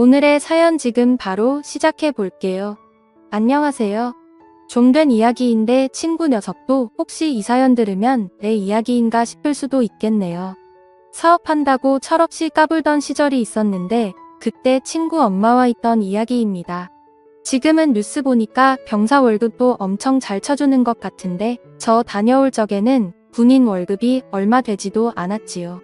오늘의 사연 지금 바로 시작해 볼게요. 안녕하세요. 좀 된 이야기인데 친구 녀석도 혹시 이 사연 들으면 내 이야기인가 싶을 수도 있겠네요. 사업한다고 철없이 까불던 시절이 있었는데 그때 친구 엄마와 있던 이야기입니다. 지금은 뉴스 보니까 병사 월급도 엄청 잘 쳐주는 것 같은데 저 다녀올 적에는 군인 월급이 얼마 되지도 않았지요.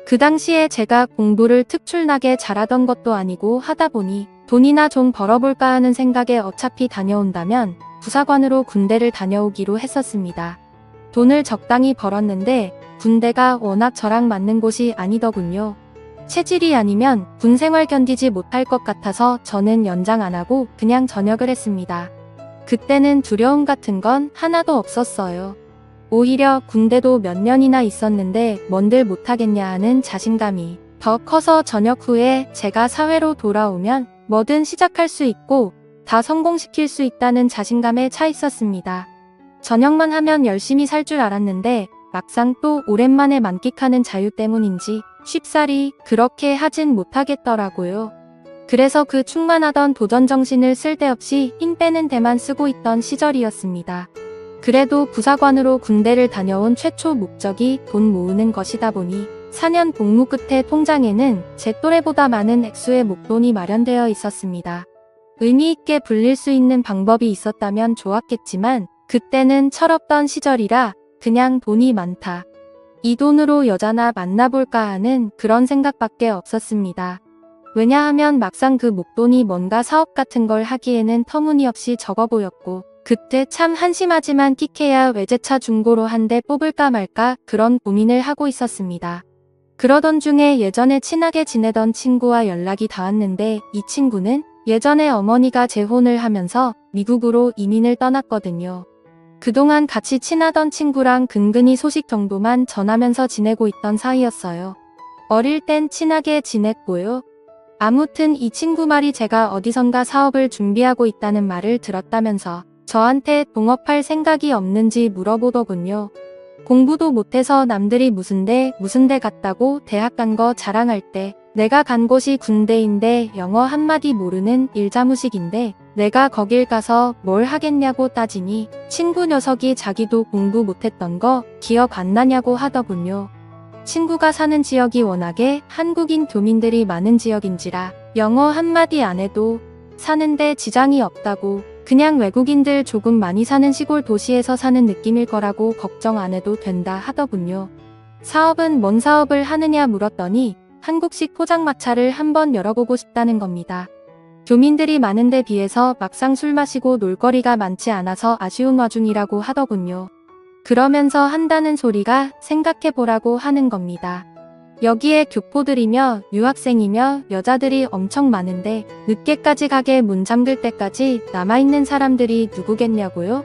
그 당시에 제가 공부를 특출나게 잘하던 것도 아니고 하다 보니 돈이나 좀 벌어볼까 하는 생각에 어차피 다녀온다면 부사관으로 군대를 다녀오기로 했었습니다. 돈을 적당히 벌었는데 군대가 워낙 저랑 맞는 곳이 아니더군요. 체질이 아니면 군 생활 견디지 못할 것 같아서 저는 연장 안 하고 그냥 전역을 했습니다. 그때는 두려움 같은 건 하나도 없었어요. 오히려 군대도 몇 년이나 있었는데 뭔들 못하겠냐 하는 자신감이 더 커서 전역 후에 제가 사회로 돌아오면 뭐든 시작할 수 있고 다 성공시킬 수 있다는 자신감에 차 있었습니다. 전역만 하면 열심히 살 줄 알았는데 막상 또 오랜만에 만끽하는 자유 때문인지 쉽사리 그렇게 하진 못하겠더라고요. 그래서 그 충만하던 도전정신을 쓸데없이 힘 빼는 데만 쓰고 있던 시절이었습니다. 그래도 부사관으로 군대를 다녀온 최초 목적이 돈 모으는 것이다 보니 4년 복무 끝에 통장에는 제 또래보다 많은 액수의 목돈이 마련되어 있었습니다. 의미있게 불릴 수 있는 방법이 있었다면 좋았겠지만 그때는 철없던 시절이라 그냥 돈이 많다. 이 돈으로 여자나 만나볼까 하는 그런 생각밖에 없었습니다. 왜냐하면 막상 그 목돈이 뭔가 사업 같은 걸 하기에는 터무니없이 적어 보였고 그때 참 한심하지만 끽해야 외제차 중고로 한 대 뽑을까 말까 그런 고민을 하고 있었습니다. 그러던 중에 예전에 친하게 지내던 친구와 연락이 닿았는데 이 친구는 예전에 어머니가 재혼을 하면서 미국으로 이민을 떠났거든요. 그동안 같이 친하던 친구랑 근근히 소식 정도만 전하면서 지내고 있던 사이였어요. 어릴 땐 친하게 지냈고요. 아무튼 이 친구 말이 제가 어디선가 사업을 준비하고 있다는 말을 들었다면서 저한테 동업할 생각이 없는지 물어보더군요. 공부도 못해서 남들이 무슨 데 갔다고 대학 간 거 자랑할 때 내가 간 곳이 군대인데 영어 한마디 모르는 일자무식인데 내가 거길 가서 뭘 하겠냐고 따지니 친구 녀석이 자기도 공부 못했던 거 기억 안 나냐고 하더군요. 친구가 사는 지역이 워낙에 한국인 교민들이 많은 지역인지라 영어 한마디 안 해도 사는데 지장이 없다고 그냥 외국인들 조금 많이 사는 시골 도시에서 사는 느낌일 거라고 걱정 안 해도 된다 하더군요. 사업은 뭔 사업을 하느냐 물었더니 한국식 포장마차를 한번 열어보고 싶다는 겁니다. 교민들이 많은 데 비해서 막상 술 마시고 놀거리가 많지 않아서 아쉬운 와중이라고 하더군요. 그러면서 한다는 소리가 생각해보라고 하는 겁니다. 여기에 교포들이며 유학생이며 여자들이 엄청 많은데 늦게까지 가게 문 잠글 때까지 남아있는 사람들이 누구겠냐고요?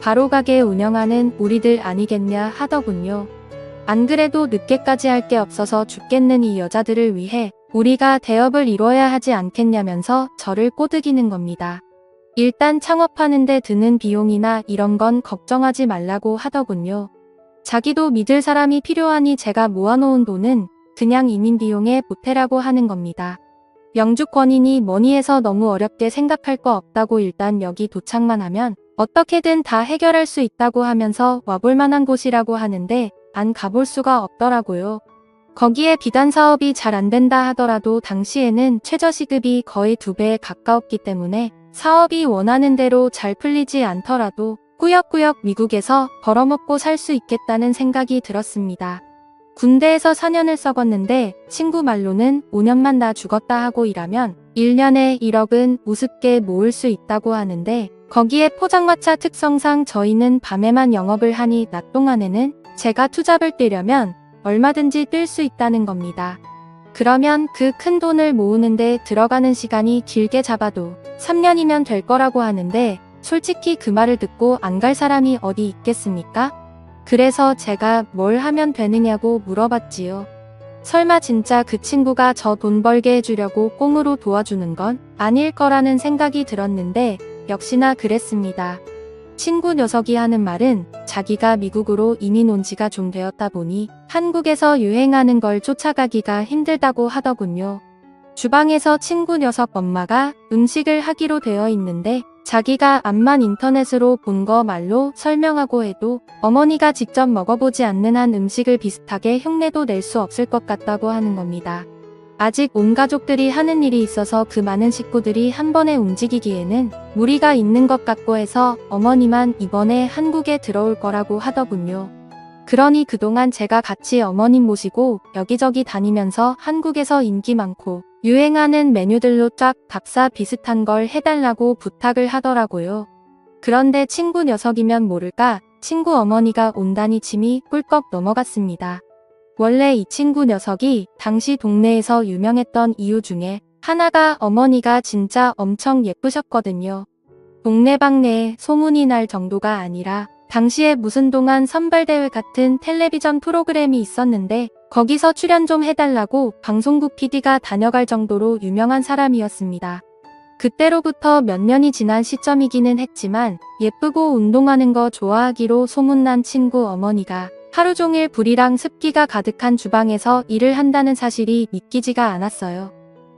바로 가게 운영하는 우리들 아니겠냐 하더군요. 안 그래도 늦게까지 할 게 없어서 죽겠는 이 여자들을 위해 우리가 대업을 이뤄야 하지 않겠냐면서 저를 꼬드기는 겁니다. 일단 창업하는데 드는 비용이나 이런 건 걱정하지 말라고 하더군요. 자기도 믿을 사람이 필요하니 제가 모아놓은 돈은 그냥 이민 비용에 보태라고 하는 겁니다. 영주권이니 뭐니 해서 너무 어렵게 생각할 거 없다고 일단 여기 도착만 하면 어떻게든 다 해결할 수 있다고 하면서 와볼 만한 곳이라고 하는데 안 가볼 수가 없더라고요. 거기에 비단 사업이 잘 안 된다 하더라도 당시에는 최저시급이 거의 2배에 가까웠기 때문에 사업이 원하는 대로 잘 풀리지 않더라도 꾸역꾸역 미국에서 벌어먹고 살 수 있겠다는 생각이 들었습니다. 군대에서 4년을 썩었는데 친구 말로는 5년만 나 죽었다 하고 일하면 1년에 1억은 우습게 모을 수 있다고 하는데 거기에 포장마차 특성상 저희는 밤에만 영업을 하니 낮 동안에는 제가 투잡을 뛰려면 얼마든지 뛸 수 있다는 겁니다. 그러면 그 큰 돈을 모으는데 들어가는 시간이 길게 잡아도 3년이면 될 거라고 하는데 솔직히 그 말을 듣고 안 갈 사람이 어디 있겠습니까? 그래서 제가 뭘 하면 되느냐고 물어봤지요. 설마 진짜 그 친구가 저 돈 벌게 해주려고 꽁으로 도와주는 건 아닐 거라는 생각이 들었는데 역시나 그랬습니다. 친구 녀석이 하는 말은 자기가 미국으로 이민 온 지가 좀 되었다 보니 한국에서 유행하는 걸 쫓아가기가 힘들다고 하더군요. 주방에서 친구 녀석 엄마가 음식을 하기로 되어 있는데 자기가 암만 인터넷으로 본 거 말로 설명하고 해도 어머니가 직접 먹어보지 않는 한 음식을 비슷하게 흉내도 낼 수 없을 것 같다고 하는 겁니다. 아직 온 가족들이 하는 일이 있어서 그 많은 식구들이 한 번에 움직이기에는 무리가 있는 것 같고 해서 어머니만 이번에 한국에 들어올 거라고 하더군요. 그러니 그동안 제가 같이 어머님 모시고 여기저기 다니면서 한국에서 인기 많고 유행하는 메뉴들로 쫙 답사 비슷한 걸 해달라고 부탁을 하더라고요. 그런데 친구 녀석이면 모를까 친구 어머니가 온다니 침이 꿀꺽 넘어갔습니다. 원래 이 친구 녀석이 당시 동네에서 유명했던 이유 중에 하나가 어머니가 진짜 엄청 예쁘셨거든요. 동네방네에 소문이 날 정도가 아니라 당시에 무슨 동안 선발대회 같은 텔레비전 프로그램이 있었는데 거기서 출연 좀 해달라고 방송국 PD가 다녀갈 정도로 유명한 사람이었습니다. 그때로부터 몇 년이 지난 시점이기는 했지만 예쁘고 운동하는 거 좋아하기로 소문난 친구 어머니가 하루 종일 불이랑 습기가 가득한 주방에서 일을 한다는 사실이 믿기지가 않았어요.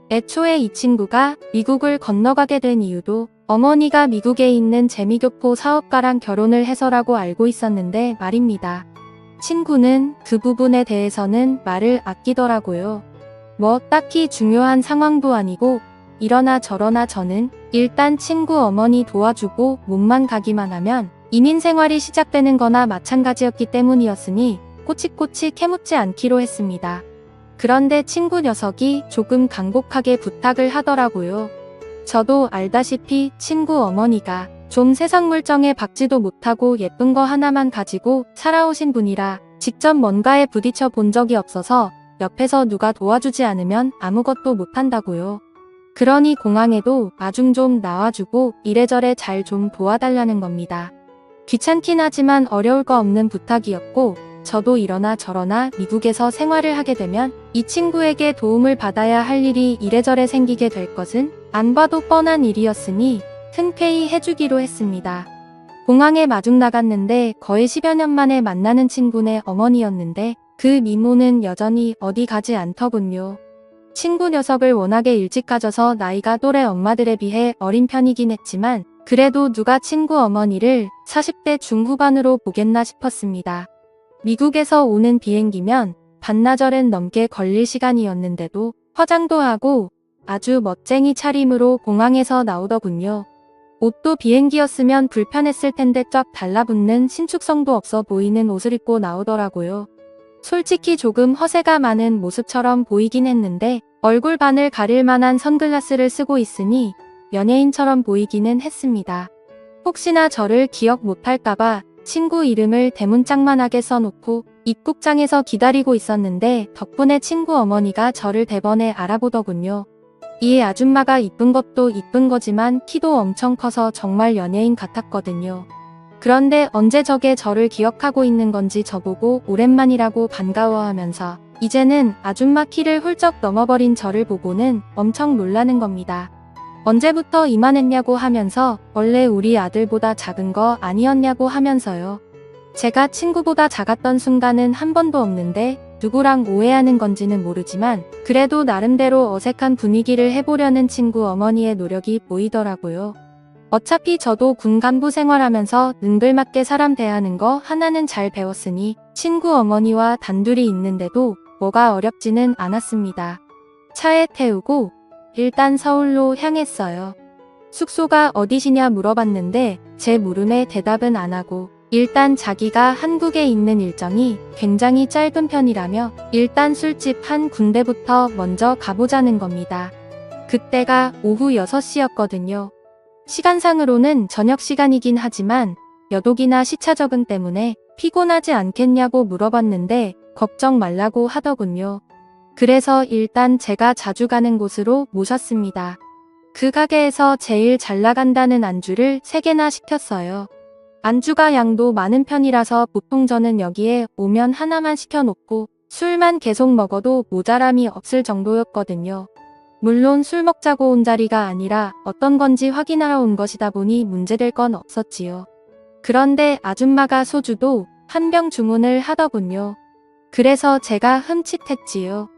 애초에 이 친구가 미국을 건너가게 된 이유도 어머니가 미국에 있는 재미교포 사업가랑 결혼을 해서라고 알고 있었는데 말입니다. 친구는 그 부분에 대해서는 말을 아끼더라고요. 뭐 딱히 중요한 상황도 아니고 이러나 저러나 저는 일단 친구 어머니 도와주고 몸만 가기만 하면 이민 생활이 시작되는 거나 마찬가지였기 때문이었으니 꼬치꼬치 캐묻지 않기로 했습니다. 그런데 친구 녀석이 조금 간곡하게 부탁을 하더라고요. 저도 알다시피 친구 어머니가 좀 세상 물정에 박지도 못하고 예쁜 거 하나만 가지고 살아오신 분이라 직접 뭔가에 부딪혀 본 적이 없어서 옆에서 누가 도와주지 않으면 아무것도 못한다고요. 그러니 공항에도 마중 좀 나와주고 이래저래 잘 좀 도와달라는 겁니다. 귀찮긴 하지만 어려울 거 없는 부탁이었고 저도 이러나 저러나 미국에서 생활을 하게 되면 이 친구에게 도움을 받아야 할 일이 이래저래 생기게 될 것은 안 봐도 뻔한 일이었으니 흔쾌히 해주기로 했습니다. 공항에 마중 나갔는데 거의 10여 년 만에 만나는 친구네 어머니였는데 그 미모는 여전히 어디 가지 않더군요. 친구 녀석을 워낙에 일찍 가져서 나이가 또래 엄마들에 비해 어린 편이긴 했지만 그래도 누가 친구 어머니를 40대 중후반으로 보겠나 싶었습니다. 미국에서 오는 비행기면 반나절은 넘게 걸릴 시간이었는데도 화장도 하고 아주 멋쟁이 차림으로 공항에서 나오더군요. 옷도 비행기였으면 불편했을 텐데 쫙 달라붙는 신축성도 없어 보이는 옷을 입고 나오더라고요. 솔직히 조금 허세가 많은 모습처럼 보이긴 했는데 얼굴 반을 가릴 만한 선글라스를 쓰고 있으니 연예인처럼 보이기는 했습니다. 혹시나 저를 기억 못할까봐 친구 이름을 대문짝만하게 써놓고 입국장에서 기다리고 있었는데 덕분에 친구 어머니가 저를 대번에 알아보더군요. 이 아줌마가 이쁜 것도 이쁜 거지만 키도 엄청 커서 정말 연예인 같았거든요. 그런데 언제 저게 저를 기억하고 있는 건지 저보고 오랜만이라고 반가워하면서 이제는 아줌마 키를 훌쩍 넘어버린 저를 보고는 엄청 놀라는 겁니다. 언제부터 이만했냐고 하면서 원래 우리 아들보다 작은 거 아니었냐고 하면서요. 제가 친구보다 작았던 순간은 한 번도 없는데 누구랑 오해하는 건지는 모르지만 그래도 나름대로 어색한 분위기를 해보려는 친구 어머니의 노력이 보이더라고요. 어차피 저도 군 간부 생활하면서 능글맞게 사람 대하는 거 하나는 잘 배웠으니 친구 어머니와 단둘이 있는데도 뭐가 어렵지는 않았습니다. 차에 태우고 일단 서울로 향했어요. 숙소가 어디시냐 물어봤는데 제 물음에 대답은 안 하고 일단 자기가 한국에 있는 일정이 굉장히 짧은 편이라며 일단 술집 한 군데부터 먼저 가보자는 겁니다. 그때가 오후 6시였거든요. 시간상으로는 저녁 시간이긴 하지만 여독이나 시차 적응 때문에 피곤하지 않겠냐고 물어봤는데 걱정 말라고 하더군요. 그래서 일단 제가 자주 가는 곳으로 모셨습니다. 그 가게에서 제일 잘 나간다는 안주를 3개나 시켰어요. 안주가 양도 많은 편이라서 보통 저는 여기에 오면 하나만 시켜놓고 술만 계속 먹어도 모자람이 없을 정도였거든요. 물론 술 먹자고 온 자리가 아니라 어떤 건지 확인하러 온 것이다 보니 문제될 건 없었지요. 그런데 아줌마가 소주도 한 병 주문을 하더군요. 그래서 제가 흠칫했지요.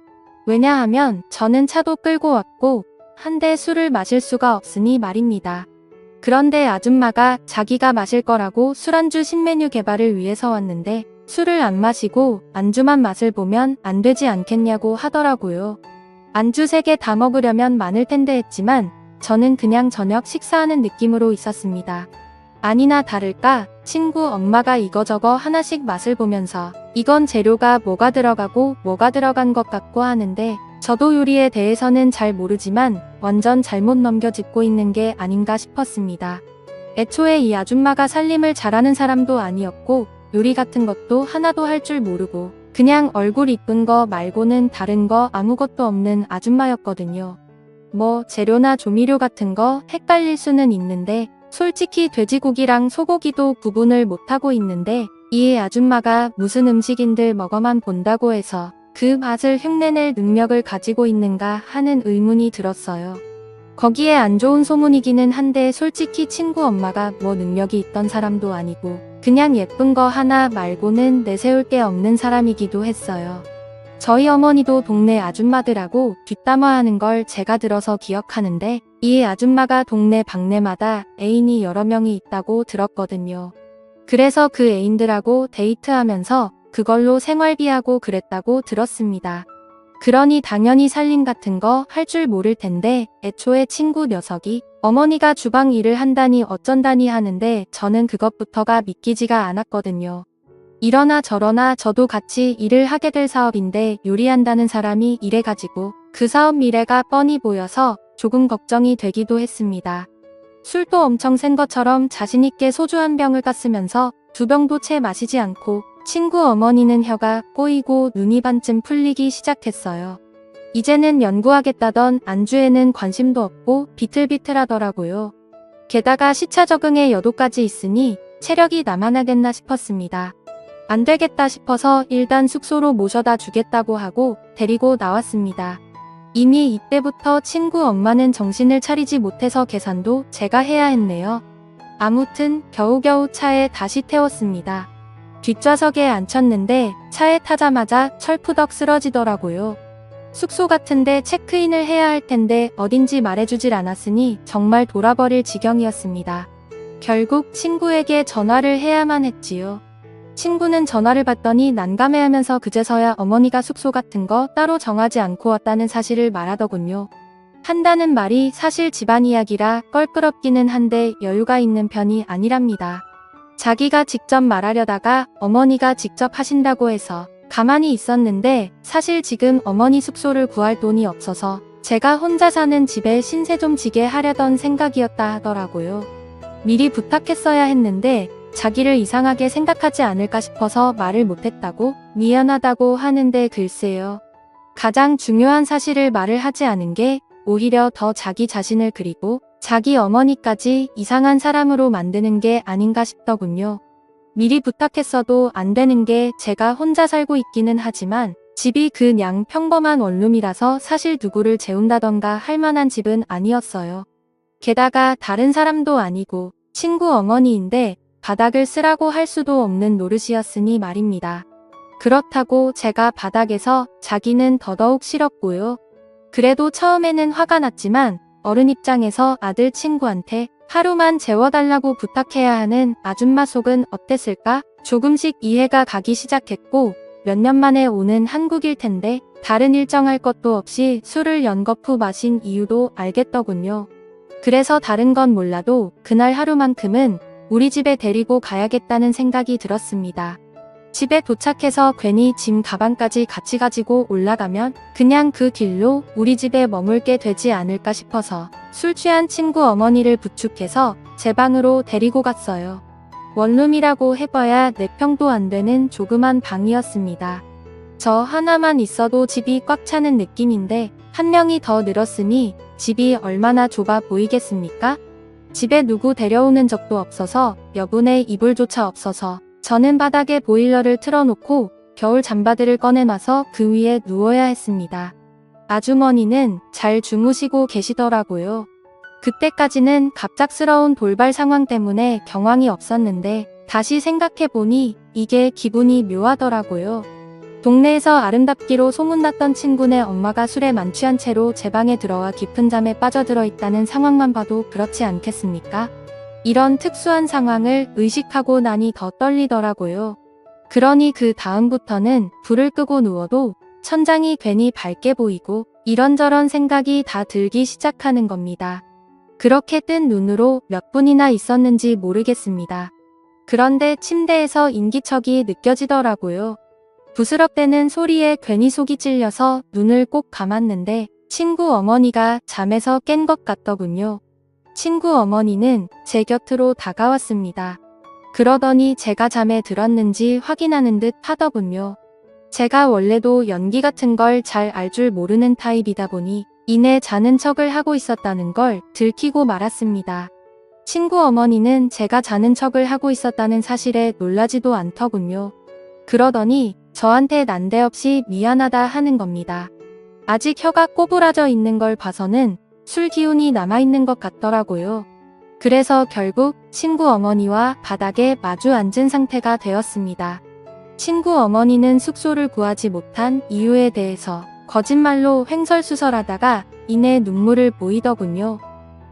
왜냐하면 저는 차도 끌고 왔고 한데 술을 마실 수가 없으니 말입니다. 그런데 아줌마가 자기가 마실 거라고 술안주 신메뉴 개발을 위해서 왔는데 술을 안 마시고 안주만 맛을 보면 안 되지 않겠냐고 하더라고요. 안주 3개 다 먹으려면 많을 텐데 했지만 저는 그냥 저녁 식사하는 느낌으로 있었습니다. 아니나 다를까 친구 엄마가 이거저거 하나씩 맛을 보면서 이건 재료가 뭐가 들어가고 뭐가 들어간 것 같고 하는데 저도 요리에 대해서는 잘 모르지만 완전 잘못 넘겨짚고 있는 게 아닌가 싶었습니다. 애초에 이 아줌마가 살림을 잘하는 사람도 아니었고 요리 같은 것도 하나도 할 줄 모르고 그냥 얼굴 이쁜 거 말고는 다른 거 아무것도 없는 아줌마였거든요. 뭐 재료나 조미료 같은 거 헷갈릴 수는 있는데 솔직히 돼지고기랑 소고기도 구분을 못하고 있는데 이 아줌마가 무슨 음식인들 먹어만 본다고 해서 그 맛을 흉내낼 능력을 가지고 있는가 하는 의문이 들었어요. 거기에 안 좋은 소문이기는 한데 솔직히 친구 엄마가 뭐 능력이 있던 사람도 아니고 그냥 예쁜 거 하나 말고는 내세울 게 없는 사람이기도 했어요. 저희 어머니도 동네 아줌마들하고 뒷담화하는 걸 제가 들어서 기억하는데 이 아줌마가 동네 방네마다 애인이 여러 명이 있다고 들었거든요. 그래서 그 애인들하고 데이트하면서 그걸로 생활비하고 그랬다고 들었습니다. 그러니 당연히 살림 같은 거 할 줄 모를 텐데 애초에 친구 녀석이 어머니가 주방 일을 한다니 어쩐다니 하는데 저는 그것부터가 믿기지가 않았거든요. 이러나 저러나 저도 같이 일을 하게 될 사업인데 요리한다는 사람이 이래가지고 그 사업 미래가 뻔히 보여서 조금 걱정이 되기도 했습니다. 술도 엄청 센 것처럼 자신있게 소주 한 병을 깠으면서 2병도 채 마시지 않고 친구 어머니는 혀가 꼬이고 눈이 반쯤 풀리기 시작했어요. 이제는 연구하겠다던 안주에는 관심도 없고 비틀비틀하더라고요. 게다가 시차 적응에 여도까지 있으니 체력이 남아나겠나 싶었습니다. 안 되겠다 싶어서 일단 숙소로 모셔다 주겠다고 하고 데리고 나왔습니다. 이미 이때부터 친구 엄마는 정신을 차리지 못해서 계산도 제가 해야 했네요. 아무튼 겨우겨우 차에 다시 태웠습니다. 뒷좌석에 앉혔는데 차에 타자마자 철푸덕 쓰러지더라고요. 숙소 같은데 체크인을 해야 할 텐데 어딘지 말해주질 않았으니 정말 돌아버릴 지경이었습니다. 결국 친구에게 전화를 해야만 했지요. 친구는 전화를 받더니 난감해하면서 그제서야 어머니가 숙소 같은 거 따로 정하지 않고 왔다는 사실을 말하더군요. 한다는 말이 사실 집안 이야기라 껄끄럽기는 한데 여유가 있는 편이 아니랍니다. 자기가 직접 말하려다가 어머니가 직접 하신다고 해서 가만히 있었는데 사실 지금 어머니 숙소를 구할 돈이 없어서 제가 혼자 사는 집에 신세 좀 지게 하려던 생각이었다 하더라고요. 미리 부탁했어야 했는데 자기를 이상하게 생각하지 않을까 싶어서 말을 못했다고 미안하다고 하는데 글쎄요. 가장 중요한 사실을 말을 하지 않은 게 오히려 더 자기 자신을 그리고 자기 어머니까지 이상한 사람으로 만드는 게 아닌가 싶더군요. 미리 부탁했어도 안 되는 게 제가 혼자 살고 있기는 하지만 집이 그냥 평범한 원룸이라서 사실 누구를 재운다던가 할 만한 집은 아니었어요. 게다가 다른 사람도 아니고 친구 어머니인데 바닥을 쓰라고 할 수도 없는 노릇이었으니 말입니다. 그렇다고 제가 바닥에서 자기는 더더욱 싫었고요. 그래도 처음에는 화가 났지만 어른 입장에서 아들 친구한테 하루만 재워달라고 부탁해야 하는 아줌마 속은 어땠을까? 조금씩 이해가 가기 시작했고 몇 년 만에 오는 한국일 텐데 다른 일정할 것도 없이 술을 연거푸 마신 이유도 알겠더군요. 그래서 다른 건 몰라도 그날 하루만큼은 우리 집에 데리고 가야겠다는 생각이 들었습니다. 집에 도착해서 괜히 짐 가방까지 같이 가지고 올라가면 그냥 그 길로 우리 집에 머물게 되지 않을까 싶어서 술 취한 친구 어머니를 부축해서 제 방으로 데리고 갔어요. 원룸이라고 해봐야 4평도 안 되는 조그만 방이었습니다. 저 하나만 있어도 집이 꽉 차는 느낌인데 한 명이 더 늘었으니 집이 얼마나 좁아 보이겠습니까? 집에 누구 데려오는 적도 없어서 여분의 이불조차 없어서 저는 바닥에 보일러를 틀어놓고 겨울 잠바들을 꺼내놔서 그 위에 누워야 했습니다. 아주머니는 잘 주무시고 계시더라고요. 그때까지는 갑작스러운 돌발 상황 때문에 경황이 없었는데 다시 생각해보니 이게 기분이 묘하더라고요. 동네에서 아름답기로 소문났던 친구네 엄마가 술에 만취한 채로 제 방에 들어와 깊은 잠에 빠져들어 있다는 상황만 봐도 그렇지 않겠습니까? 이런 특수한 상황을 의식하고 나니 더 떨리더라고요. 그러니 그 다음부터는 불을 끄고 누워도 천장이 괜히 밝게 보이고 이런저런 생각이 다 들기 시작하는 겁니다. 그렇게 뜬 눈으로 몇 분이나 있었는지 모르겠습니다. 그런데 침대에서 인기척이 느껴지더라고요. 부스럭대는 소리에 괜히 속이 찔려서 눈을 꼭 감았는데 친구 어머니가 잠에서 깬 것 같더군요. 친구 어머니는 제 곁으로 다가왔습니다. 그러더니 제가 잠에 들었는지 확인하는 듯 하더군요. 제가 원래도 연기 같은 걸 잘 알 줄 모르는 타입이다 보니 이내 자는 척을 하고 있었다는 걸 들키고 말았습니다. 친구 어머니는 제가 자는 척을 하고 있었다는 사실에 놀라지도 않더군요. 그러더니 저한테 난데없이 미안하다 하는 겁니다. 아직 혀가 꼬부라져 있는 걸 봐서는 술 기운이 남아있는 것 같더라고요. 그래서 결국 친구 어머니와 바닥에 마주 앉은 상태가 되었습니다. 친구 어머니는 숙소를 구하지 못한 이유에 대해서 거짓말로 횡설수설하다가 이내 눈물을 보이더군요.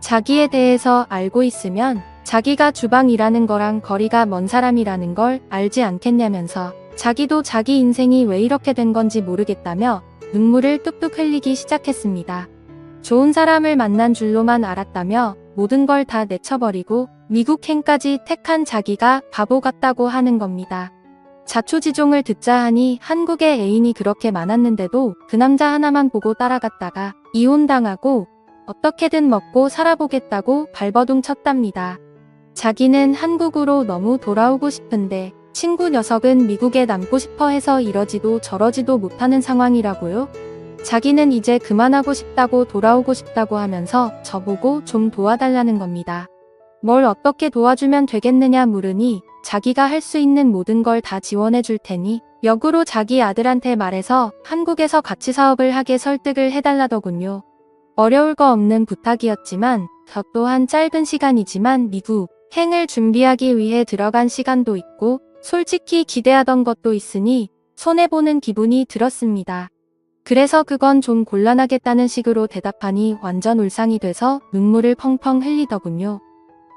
자기에 대해서 알고 있으면 자기가 주방 일하는 거랑 거리가 먼 사람이라는 걸 알지 않겠냐면서 자기도 자기 인생이 왜 이렇게 된 건지 모르겠다며 눈물을 뚝뚝 흘리기 시작했습니다. 좋은 사람을 만난 줄로만 알았다며 모든 걸 다 내쳐버리고 미국행까지 택한 자기가 바보 같다고 하는 겁니다. 자초지종을 듣자 하니 한국에 애인이 그렇게 많았는데도 그 남자 하나만 보고 따라갔다가 이혼당하고 어떻게든 먹고 살아보겠다고 발버둥 쳤답니다. 자기는 한국으로 너무 돌아오고 싶은데 친구 녀석은 미국에 남고 싶어 해서 이러지도 저러지도 못하는 상황이라고요? 자기는 이제 그만하고 싶다고 돌아오고 싶다고 하면서 저보고 좀 도와달라는 겁니다. 뭘 어떻게 도와주면 되겠느냐 물으니 자기가 할 수 있는 모든 걸 다 지원해 줄 테니 역으로 자기 아들한테 말해서 한국에서 같이 사업을 하게 설득을 해달라더군요. 어려울 거 없는 부탁이었지만 저 또한 짧은 시간이지만 미국 행을 준비하기 위해 들어간 시간도 있고 솔직히 기대하던 것도 있으니 손해보는 기분이 들었습니다. 그래서 그건 좀 곤란하겠다는 식으로 대답하니 완전 울상이 돼서 눈물을 펑펑 흘리더군요.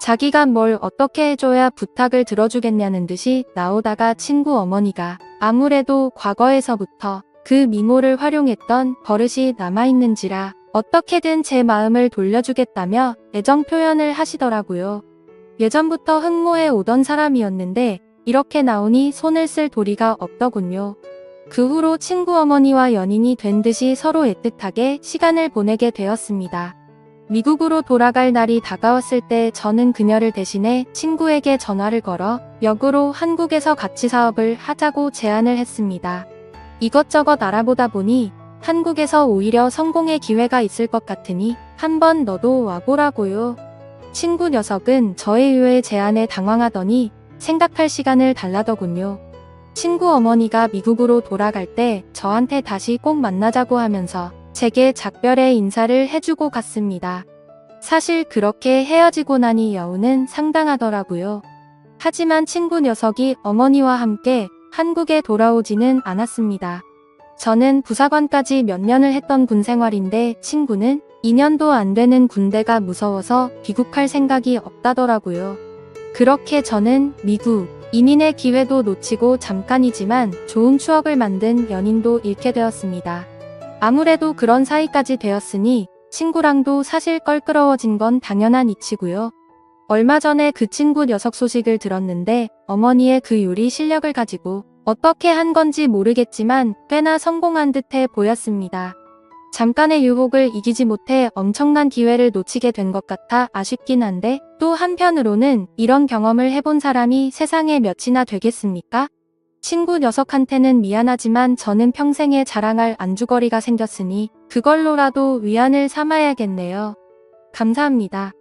자기가 뭘 어떻게 해줘야 부탁을 들어주겠냐는 듯이 나오다가 친구 어머니가 아무래도 과거에서부터 그 미모를 활용했던 버릇이 남아있는지라 어떻게든 제 마음을 돌려주겠다며 애정 표현을 하시더라고요. 예전부터 흠모해 오던 사람이었는데 이렇게 나오니 손을 쓸 도리가 없더군요. 그 후로 친구 어머니와 연인이 된 듯이 서로 애틋하게 시간을 보내게 되었습니다. 미국으로 돌아갈 날이 다가왔을 때 저는 그녀를 대신해 친구에게 전화를 걸어 역으로 한국에서 같이 사업을 하자고 제안을 했습니다. 이것저것 알아보다 보니 한국에서 오히려 성공의 기회가 있을 것 같으니 한번 너도 와보라고요. 친구 녀석은 저의 의외의 제안에 당황하더니 생각할 시간을 달라더군요. 친구 어머니가 미국으로 돌아갈 때 저한테 다시 꼭 만나자고 하면서 제게 작별의 인사를 해주고 갔습니다. 사실 그렇게 헤어지고 나니 여운은 상당하더라고요. 하지만 친구 녀석이 어머니와 함께 한국에 돌아오지는 않았습니다. 저는 부사관까지 몇 년을 했던 군 생활인데 친구는 2년도 안 되는 군대가 무서워서 귀국할 생각이 없다더라고요. 그렇게 저는 미국 이민의 기회도 놓치고 잠깐이지만 좋은 추억을 만든 연인도 잃게 되었습니다. 아무래도 그런 사이까지 되었으니 친구랑도 사실 껄끄러워진 건 당연한 이치고요. 얼마 전에 그 친구 녀석 소식을 들었는데 어머니의 그 요리 실력을 가지고 어떻게 한 건지 모르겠지만 꽤나 성공한 듯해 보였습니다. 잠깐의 유혹을 이기지 못해 엄청난 기회를 놓치게 된 것 같아 아쉽긴 한데 또 한편으로는 이런 경험을 해본 사람이 세상에 몇이나 되겠습니까? 친구 녀석한테는 미안하지만 저는 평생에 자랑할 안주거리가 생겼으니 그걸로라도 위안을 삼아야겠네요. 감사합니다.